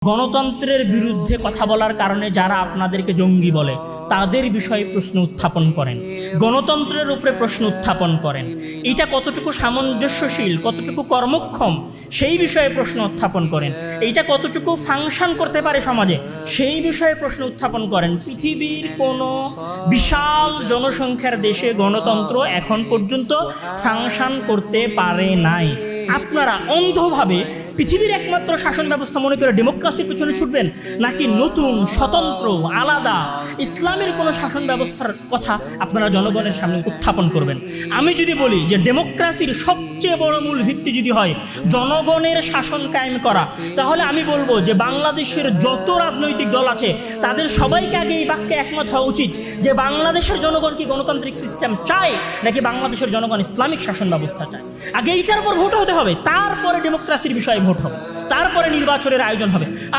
গণতন্ত্রের বিরুদ্ধে কথা বলার কারণে যারা আপনাদেরকে জঙ্গি বলে তাদের বিষয়ে প্রশ্ন উত্থাপন করেন, গণতন্ত্রের উপরে প্রশ্ন উত্থাপন করেন, এটা কতটুকু সামঞ্জস্যশীল, কতটুকু কর্মক্ষম সেই বিষয়ে প্রশ্ন উত্থাপন করেন, এইটা কতটুকু ফাংশন করতে পারে সমাজে সেই বিষয়ে প্রশ্ন উত্থাপন করেন। পৃথিবীর কোনো বিশাল জনসংখ্যার দেশে গণতন্ত্র এখন পর্যন্ত ফাংশন করতে পারে নাই। আপনারা অন্ধভাবে পৃথিবীর একমাত্র শাসন ব্যবস্থা মনে করে ডেমোক্রেসির পেছনে ছুটবেন, নাকি নতুন স্বতন্ত্র আলাদা ইসলামের কোনো শাসন ব্যবস্থার কথা আপনারা জনগণের সামনে উত্থাপন করবেন? আমি যদি বলি যে ডেমোক্রেসির সবচেয়ে বড় মূল ভিত্তি যদি হয় জনগণের শাসন কায়েম করা, তাহলে আমি বলবো যে বাংলাদেশের যত রাজনৈতিক দল আছে তাদের সবাইকে আগে এই বাক্যে একমত হওয়া উচিত যে বাংলাদেশের জনগণ কি গণতান্ত্রিক সিস্টেম চায় নাকি বাংলাদেশের জনগণ ইসলামিক শাসন ব্যবস্থা চায়। আগে এইটার উপর ভোট হতে হবে, তারপরে ডেমোক্রেসির বিষয়ে ভোট হবে, তারপরে নির্বাচনের আয়োজন হবে।